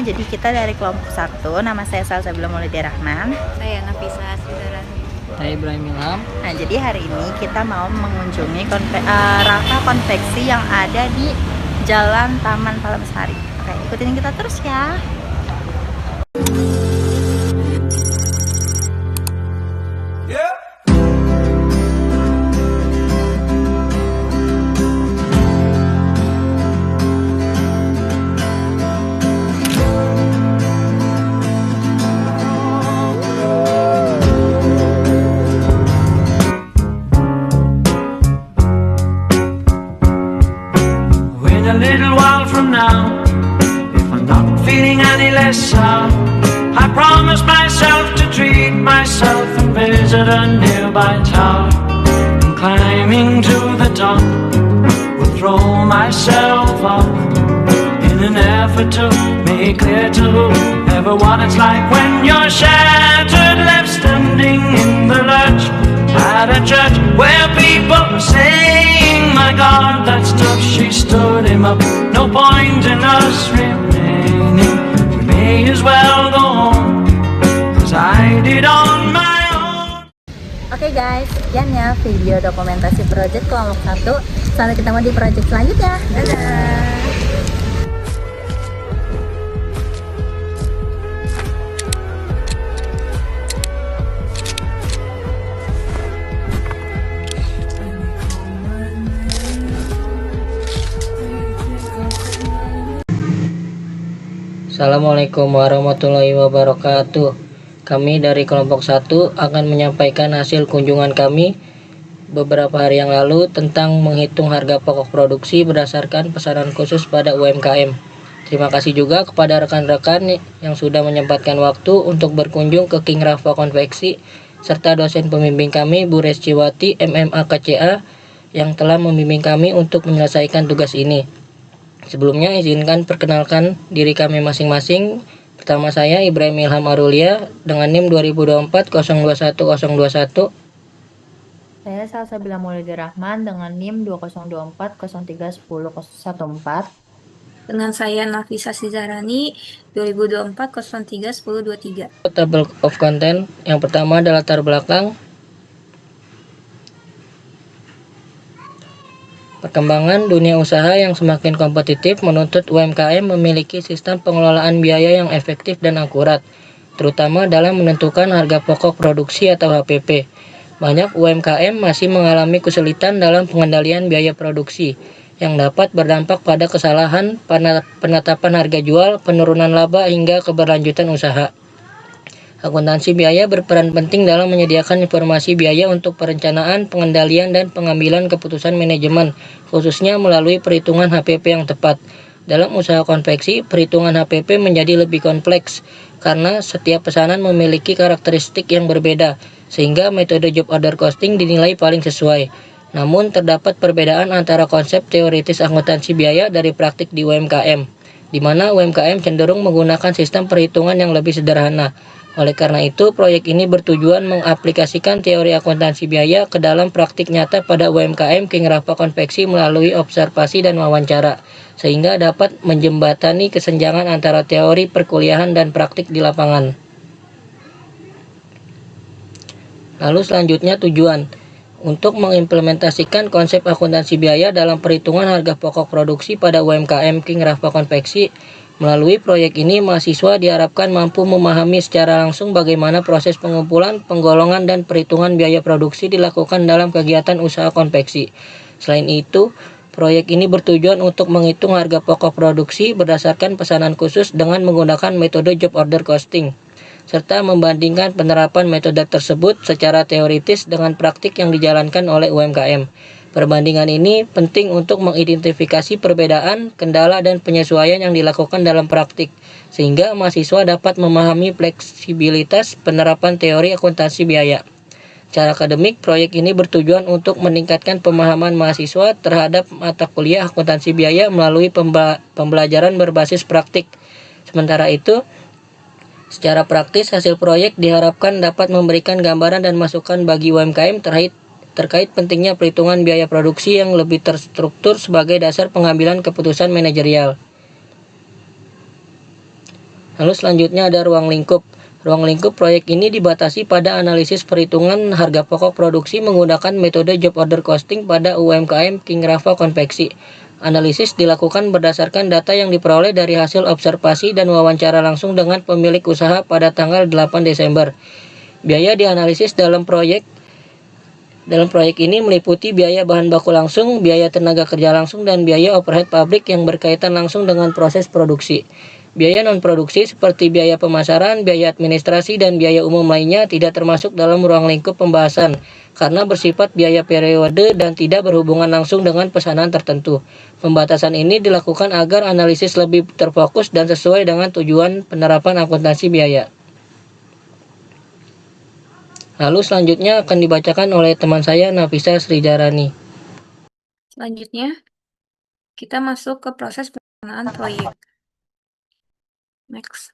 Jadi kita dari kelompok 1. Nama saya Salsa Rahman. Saya Nafisa Sidarani. Saya Ibrahim Ilham. Nah, jadi hari ini kita mau mengunjungi Rafa Konveksi yang ada di Jalan Taman Palemsari. Oke, ikutin kita terus ya. A little while from now, if I'm not feeling any less sound, I promise myself to treat myself and visit a nearby tower. And climbing to the top, will throw myself up in an effort to make clear to whoever what it's like when you're shattered, left standing in the lurch at a church where people are saying, my God, that stuff, she stood him up. No point in us remaining. We may as well go home, 'cause I did on my own. Oke guys, sekian ya video dokumentasi project kelompok 1. Sampai ketemu di project selanjutnya. Dadah. Assalamualaikum warahmatullahi wabarakatuh. Kami dari kelompok 1 akan menyampaikan hasil kunjungan kami beberapa hari yang lalu tentang menghitung harga pokok produksi berdasarkan pesanan khusus pada UMKM. Terima kasih juga kepada rekan-rekan yang sudah menyempatkan waktu untuk berkunjung ke King Rafa Konveksi serta dosen pembimbing kami Bu Resciwati MMA KCA yang telah membimbing kami untuk menyelesaikan tugas ini. Sebelumnya izinkan perkenalkan diri kami masing-masing. Pertama saya Ibrahim Ilham Arulia dengan NIM 2024021021. Saya Salsa Rahman dengan NIM 2024031014. Dengan saya Nafisa Sidarani 2024-03-1023. Table of content yang pertama adalah latar belakang. Perkembangan dunia usaha yang semakin kompetitif menuntut UMKM memiliki sistem pengelolaan biaya yang efektif dan akurat, terutama dalam menentukan harga pokok produksi atau HPP. Banyak UMKM masih mengalami kesulitan dalam pengendalian biaya produksi, yang dapat berdampak pada kesalahan penetapan harga jual, penurunan laba, hingga keberlanjutan usaha. Akuntansi biaya berperan penting dalam menyediakan informasi biaya untuk perencanaan, pengendalian, dan pengambilan keputusan manajemen, khususnya melalui perhitungan HPP yang tepat. Dalam usaha konveksi, perhitungan HPP menjadi lebih kompleks karena setiap pesanan memiliki karakteristik yang berbeda, sehingga metode job order costing dinilai paling sesuai. Namun, terdapat perbedaan antara konsep teoritis akuntansi biaya dari praktik di UMKM, di mana UMKM cenderung menggunakan sistem perhitungan yang lebih sederhana. Oleh karena itu, proyek ini bertujuan mengaplikasikan teori akuntansi biaya ke dalam praktik nyata pada UMKM King Rafa Konveksi melalui observasi dan wawancara, sehingga dapat menjembatani kesenjangan antara teori perkuliahan dan praktik di lapangan. Lalu selanjutnya tujuan. Untuk mengimplementasikan konsep akuntansi biaya dalam perhitungan harga pokok produksi pada UMKM King Rafa Konveksi, melalui proyek ini, mahasiswa diharapkan mampu memahami secara langsung bagaimana proses pengumpulan, penggolongan, dan perhitungan biaya produksi dilakukan dalam kegiatan usaha konveksi. Selain itu, proyek ini bertujuan untuk menghitung harga pokok produksi berdasarkan pesanan khusus dengan menggunakan metode job order costing, serta membandingkan penerapan metode tersebut secara teoritis dengan praktik yang dijalankan oleh UMKM. Perbandingan ini penting untuk mengidentifikasi perbedaan, kendala, dan penyesuaian yang dilakukan dalam praktik, sehingga mahasiswa dapat memahami fleksibilitas penerapan teori akuntansi biaya. Secara akademik, proyek ini bertujuan untuk meningkatkan pemahaman mahasiswa terhadap mata kuliah akuntansi biaya melalui pembelajaran berbasis praktik. Sementara itu, secara praktis, hasil proyek diharapkan dapat memberikan gambaran dan masukan bagi UMKM terkait pentingnya perhitungan biaya produksi yang lebih terstruktur sebagai dasar pengambilan keputusan manajerial. Lalu selanjutnya ada ruang lingkup. Ruang lingkup proyek ini dibatasi pada analisis perhitungan harga pokok produksi menggunakan metode job order costing pada UMKM King Rafa Konveksi. Analisis dilakukan berdasarkan data yang diperoleh dari hasil observasi dan wawancara langsung dengan pemilik usaha pada tanggal 8 Desember. Biaya dianalisis dalam proyek ini meliputi biaya bahan baku langsung, biaya tenaga kerja langsung, dan biaya overhead pabrik yang berkaitan langsung dengan proses produksi. Biaya non-produksi seperti biaya pemasaran, biaya administrasi, dan biaya umum lainnya tidak termasuk dalam ruang lingkup pembahasan karena bersifat biaya periode dan tidak berhubungan langsung dengan pesanan tertentu. Pembatasan ini dilakukan agar analisis lebih terfokus dan sesuai dengan tujuan penerapan akuntansi biaya. Lalu selanjutnya akan dibacakan oleh teman saya Nafisa Srijarani. Selanjutnya, kita masuk ke proses pelaksanaan proyek. Next.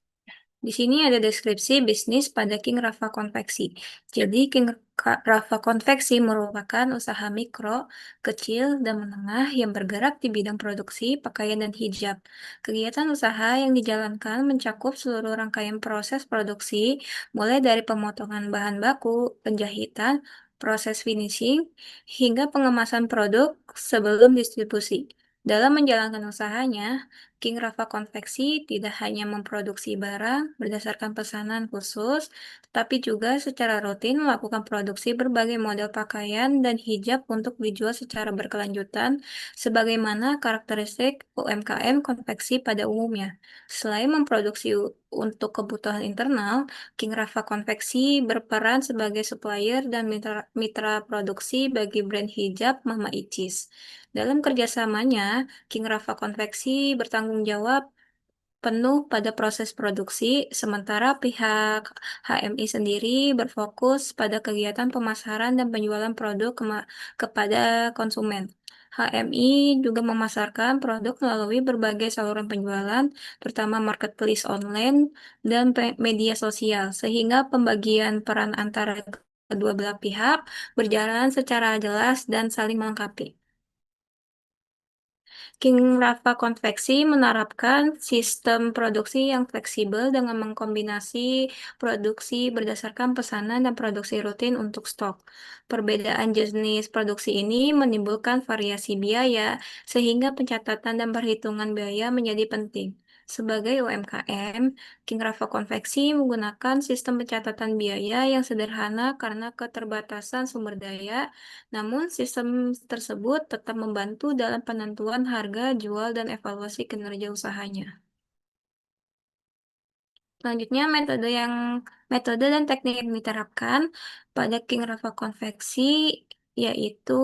Di sini ada deskripsi bisnis pada King Rafa Konveksi. Jadi King Rafa Konveksi merupakan usaha mikro, kecil, dan menengah yang bergerak di bidang produksi, pakaian, dan hijab. Kegiatan usaha yang dijalankan mencakup seluruh rangkaian proses produksi, mulai dari pemotongan bahan baku, penjahitan, proses finishing, hingga pengemasan produk sebelum distribusi. Dalam menjalankan usahanya, King Rafa Konveksi tidak hanya memproduksi barang berdasarkan pesanan khusus, tetapi juga secara rutin melakukan produksi berbagai model pakaian dan hijab untuk dijual secara berkelanjutan, sebagaimana karakteristik UMKM konveksi pada umumnya. Selain memproduksi untuk kebutuhan internal, King Rafa Konveksi berperan sebagai supplier dan mitra produksi bagi brand hijab Mama Icis. Dalam kerjasamanya, King Rafa Konveksi bertanggung jawab penuh pada proses produksi, sementara pihak HMI sendiri berfokus pada kegiatan pemasaran dan penjualan produk kepada konsumen. HMI juga memasarkan produk melalui berbagai saluran penjualan, terutama marketplace online dan media sosial, sehingga pembagian peran antara kedua belah pihak berjalan secara jelas dan saling melengkapi. King Rafa Konveksi menerapkan sistem produksi yang fleksibel dengan mengkombinasi produksi berdasarkan pesanan dan produksi rutin untuk stok. Perbedaan jenis produksi ini menimbulkan variasi biaya, sehingga pencatatan dan perhitungan biaya menjadi penting. Sebagai UMKM, King Rafa Konveksi menggunakan sistem pencatatan biaya yang sederhana karena keterbatasan sumber daya. Namun, sistem tersebut tetap membantu dalam penentuan harga jual dan evaluasi kinerja usahanya. Selanjutnya, metode dan teknik yang diterapkan pada King Rafa Konveksi yaitu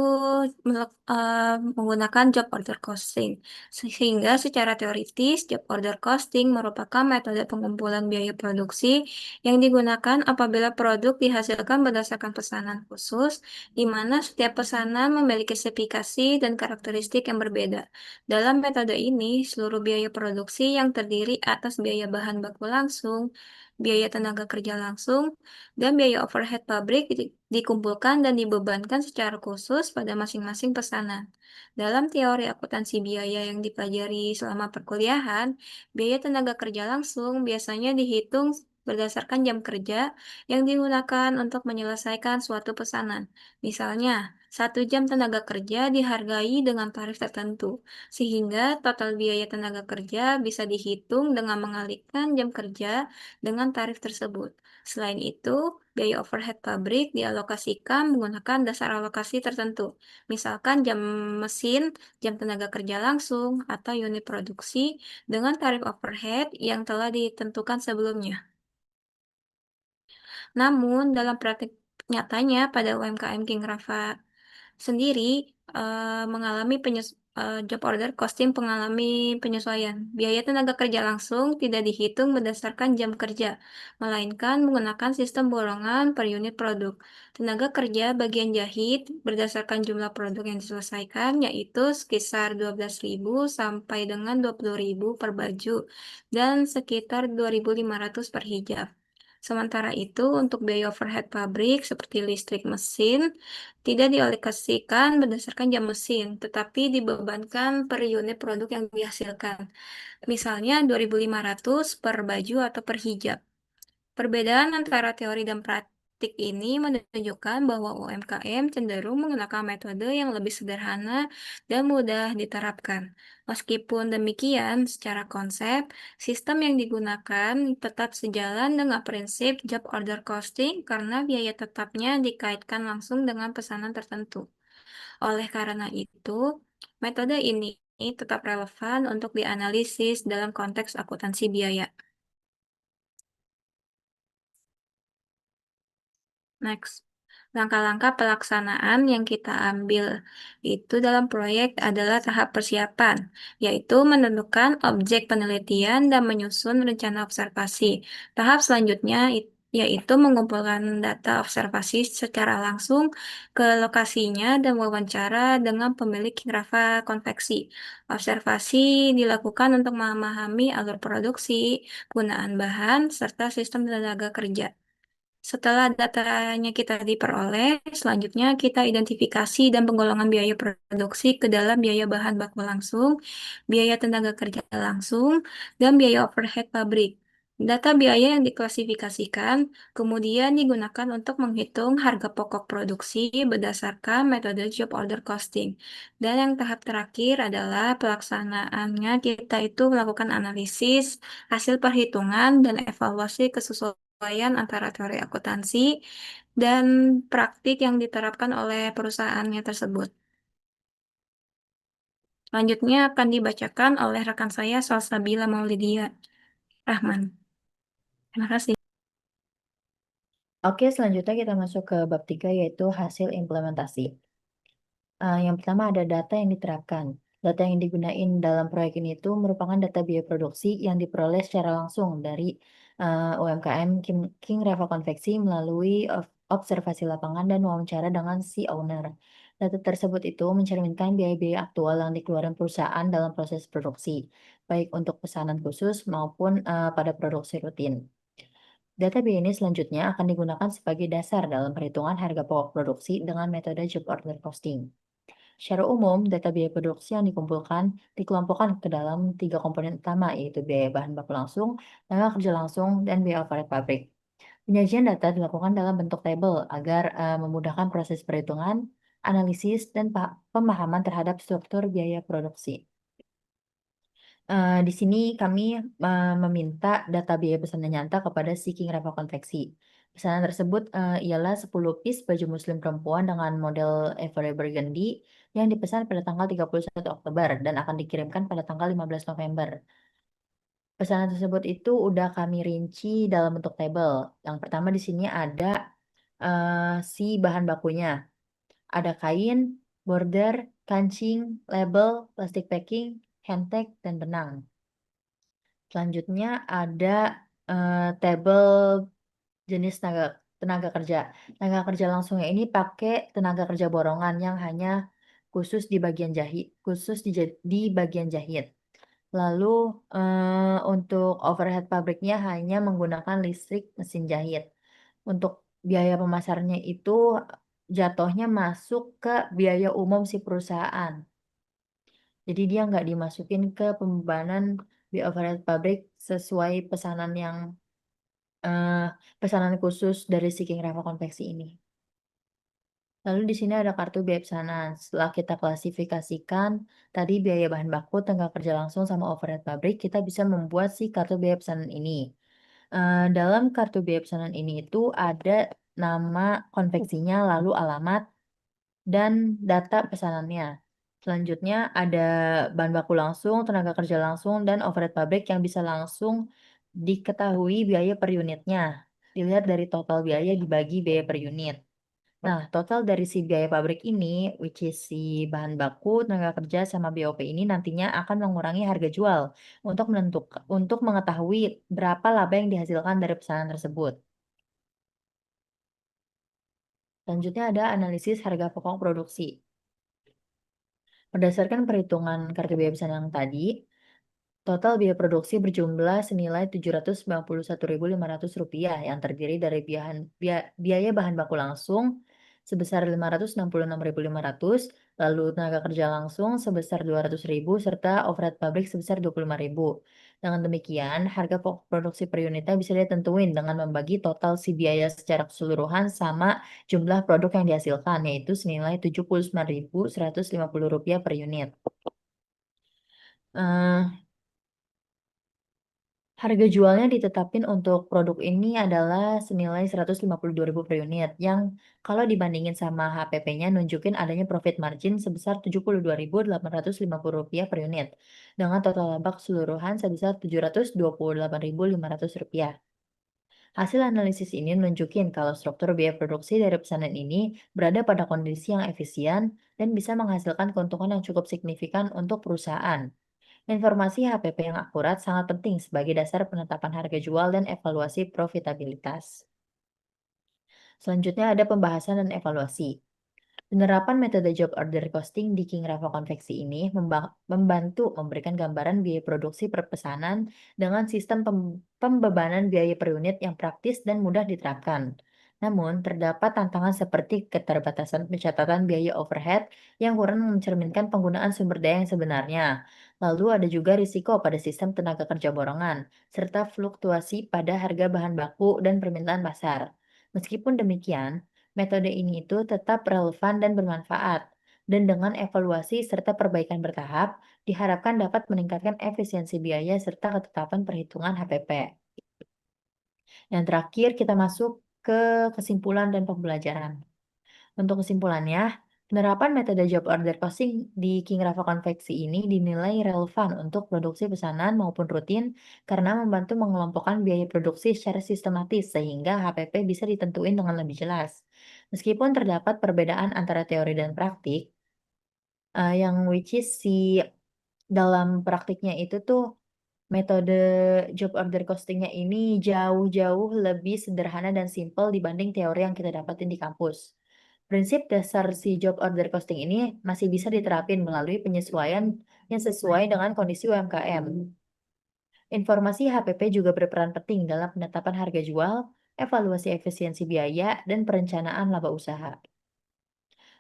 menggunakan job order costing. Sehingga secara teoritis, job order costing merupakan metode pengumpulan biaya produksi yang digunakan apabila produk dihasilkan berdasarkan pesanan khusus, di mana setiap pesanan memiliki spesifikasi dan karakteristik yang berbeda. Dalam metode ini, seluruh biaya produksi yang terdiri atas biaya bahan baku langsung, biaya tenaga kerja langsung, dan biaya overhead pabrik dikumpulkan dan dibebankan secara khusus pada masing-masing pesanan. Dalam teori akuntansi biaya yang dipelajari selama perkuliahan, biaya tenaga kerja langsung biasanya dihitung berdasarkan jam kerja yang digunakan untuk menyelesaikan suatu pesanan. Misalnya, 1 jam tenaga kerja dihargai dengan tarif tertentu, sehingga total biaya tenaga kerja bisa dihitung dengan mengalihkan jam kerja dengan tarif tersebut. Selain itu, biaya overhead pabrik dialokasikan menggunakan dasar alokasi tertentu, misalkan jam mesin, jam tenaga kerja langsung, atau unit produksi dengan tarif overhead yang telah ditentukan sebelumnya. Namun, dalam praktik nyatanya pada UMKM King Rafa sendiri mengalami job order costing mengalami penyesuaian. Biaya tenaga kerja langsung tidak dihitung berdasarkan jam kerja, melainkan menggunakan sistem bolongan per unit produk. Tenaga kerja bagian jahit berdasarkan jumlah produk yang diselesaikan, yaitu sekitar 12.000 sampai dengan 20.000 per baju dan sekitar 2.500 per hijab. Sementara itu, untuk biaya overhead pabrik seperti listrik mesin tidak dialokasikan berdasarkan jam mesin, tetapi dibebankan per unit produk yang dihasilkan. Misalnya 2.500 per baju atau per hijab. Perbedaan antara teori dan praktik ini menunjukkan bahwa UMKM cenderung menggunakan metode yang lebih sederhana dan mudah diterapkan. Meskipun demikian, secara konsep, sistem yang digunakan tetap sejalan dengan prinsip job order costing karena biaya tetapnya dikaitkan langsung dengan pesanan tertentu. Oleh karena itu, metode ini tetap relevan untuk dianalisis dalam konteks akuntansi biaya. Next. Langkah-langkah pelaksanaan yang kita ambil itu dalam proyek adalah tahap persiapan, yaitu menentukan objek penelitian dan menyusun rencana observasi. Tahap selanjutnya yaitu mengumpulkan data observasi secara langsung ke lokasinya dan wawancara dengan pemilik rafa konveksi. Observasi dilakukan untuk memahami alur produksi, gunaan bahan, serta sistem tenaga kerja. Setelah datanya kita diperoleh, selanjutnya kita identifikasi dan penggolongan biaya produksi ke dalam biaya bahan baku langsung, biaya tenaga kerja langsung, dan biaya overhead pabrik. Data biaya yang diklasifikasikan kemudian digunakan untuk menghitung harga pokok produksi berdasarkan metode job order costing. Dan yang tahap terakhir adalah pelaksanaannya kita itu melakukan analisis, hasil perhitungan, dan evaluasi kesesuaian antara teori akuntansi dan praktik yang diterapkan oleh perusahaannya tersebut. Selanjutnya akan dibacakan oleh rekan saya Salsabila Maulidia Rahman. Terima kasih. Oke, selanjutnya kita masuk ke bab 3 yaitu hasil implementasi. Yang pertama ada data yang diterapkan. Data yang digunain dalam proyek ini itu merupakan data biaya produksi yang diperoleh secara langsung dari UMKM King Reva Konveksi melalui observasi lapangan dan wawancara dengan si owner. Data tersebut itu mencerminkan biaya-biaya aktual yang dikeluarkan perusahaan dalam proses produksi, baik untuk pesanan khusus maupun pada produksi rutin. Data biaya ini selanjutnya akan digunakan sebagai dasar dalam perhitungan harga pokok produksi dengan metode job order costing. Secara umum, data biaya produksi yang dikelompokkan ke dalam 3 komponen utama, yaitu biaya bahan baku langsung, tenaga kerja langsung, dan biaya overhead pabrik. Penyajian data dilakukan dalam bentuk tabel agar memudahkan proses perhitungan, analisis, dan pemahaman terhadap struktur biaya produksi. Di sini kami meminta data biaya pesanan nyata kepada si King Reva Konveksi. Pesanan tersebut ialah 10 piece baju muslim perempuan dengan model Ivory Burgundy yang dipesan pada tanggal 31 Oktober dan akan dikirimkan pada tanggal 15 November. Pesanan tersebut itu udah kami rinci dalam bentuk tabel. Yang pertama di sini ada si bahan bakunya. Ada kain, border, kancing, label, plastic packing, hand tag, dan benang. Selanjutnya ada tabel jenis tenaga kerja. Tenaga kerja langsungnya ini pakai tenaga kerja borongan yang hanya khusus di bagian jahit, di bagian jahit. Lalu untuk overhead pabriknya hanya menggunakan listrik mesin jahit. Untuk biaya pemasarnya itu jatuhnya masuk ke biaya umum si perusahaan. Jadi dia nggak dimasukin ke pembebanan biaya overhead pabrik sesuai pesanan khusus dari si King Reva Konveksi ini. Lalu di sini ada kartu biaya pesanan. Setelah kita klasifikasikan tadi biaya bahan baku, tenaga kerja langsung sama overhead pabrik, kita bisa membuat si kartu biaya pesanan ini. Dalam kartu biaya pesanan ini itu ada nama konveksinya, lalu alamat, dan data pesanannya. Selanjutnya ada bahan baku langsung, tenaga kerja langsung, dan overhead pabrik yang bisa langsung diketahui biaya per unitnya. Dilihat dari total biaya dibagi biaya per unit. Nah, total dari si biaya pabrik ini, which is si bahan baku, tenaga kerja, sama BOP ini nantinya akan mengurangi harga jual untuk mengetahui berapa laba yang dihasilkan dari pesanan tersebut. Selanjutnya ada analisis harga pokok produksi. Berdasarkan perhitungan kartu biaya pesanan yang tadi, Total biaya produksi berjumlah senilai Rp791.500 yang terdiri dari biaya bahan baku langsung sebesar Rp566.500, lalu tenaga kerja langsung sebesar Rp200.000, serta overhead pabrik sebesar Rp25.000. Dengan demikian, harga pokok produksi per unitnya bisa ditentuin dengan membagi total si biaya secara keseluruhan sama jumlah produk yang dihasilkan, yaitu senilai Rp79.150 per unit. Eh, Harga jualnya ditetapin untuk produk ini adalah senilai Rp152.000 per unit, yang kalau dibandingin sama HPP-nya nunjukin adanya profit margin sebesar Rp72.850 per unit, dengan total laba keseluruhan sebesar Rp728.500. Hasil analisis ini nunjukin kalau struktur biaya produksi dari pesanan ini berada pada kondisi yang efisien dan bisa menghasilkan keuntungan yang cukup signifikan untuk perusahaan. Informasi HPP yang akurat sangat penting sebagai dasar penetapan harga jual dan evaluasi profitabilitas. Selanjutnya ada pembahasan dan evaluasi. Penerapan metode job order costing di King Rava Konveksi ini membantu memberikan gambaran biaya produksi per pesanan dengan sistem pembebanan biaya per unit yang praktis dan mudah diterapkan. Namun, terdapat tantangan seperti keterbatasan pencatatan biaya overhead yang kurang mencerminkan penggunaan sumber daya yang sebenarnya. Lalu ada juga risiko pada sistem tenaga kerja borongan, serta fluktuasi pada harga bahan baku dan permintaan pasar. Meskipun demikian, metode ini itu tetap relevan dan bermanfaat, dan dengan evaluasi serta perbaikan bertahap, diharapkan dapat meningkatkan efisiensi biaya serta ketetapan perhitungan HPP. Yang terakhir, kita masuk ke kesimpulan dan pembelajaran. Untuk kesimpulannya, penerapan metode job order costing di King Rava Konveksi ini dinilai relevan untuk produksi pesanan maupun rutin karena membantu mengelompokkan biaya produksi secara sistematis sehingga HPP bisa ditentuin dengan lebih jelas. Meskipun terdapat perbedaan antara teori dan praktik, yang which is dalam praktiknya itu tuh metode job order costingnya ini jauh-jauh lebih sederhana dan simpel dibanding teori yang kita dapatin di kampus. Prinsip dasar si job order costing ini masih bisa diterapin melalui penyesuaian yang sesuai dengan kondisi UMKM. Informasi HPP juga berperan penting dalam penetapan harga jual, evaluasi efisiensi biaya, dan perencanaan laba usaha.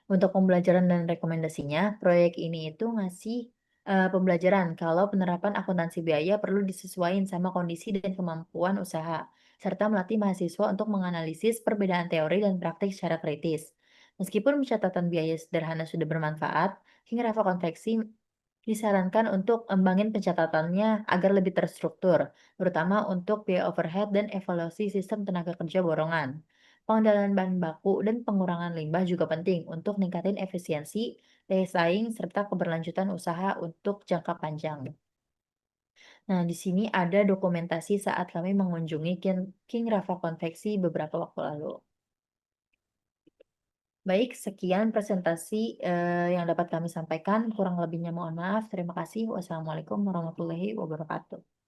Untuk pembelajaran dan rekomendasinya, proyek ini itu ngasih pembelajaran kalau penerapan akuntansi biaya perlu disesuaikan sama kondisi dan kemampuan usaha, serta melatih mahasiswa untuk menganalisis perbedaan teori dan praktik secara kritis. Meskipun pencatatan biaya sederhana sudah bermanfaat, hingga Rafa Konveksi disarankan untuk embangin pencatatannya agar lebih terstruktur, terutama untuk biaya overhead dan evaluasi sistem tenaga kerja borongan. Pengendalian bahan baku dan pengurangan limbah juga penting untuk ningkatin efisiensi, daya saing, serta keberlanjutan usaha untuk jangka panjang. Nah, di sini ada dokumentasi saat kami mengunjungi King Rava Konveksi beberapa waktu lalu. Baik, sekian presentasi yang dapat kami sampaikan. Kurang lebihnya mohon maaf. Terima kasih. Wassalamualaikum warahmatullahi wabarakatuh.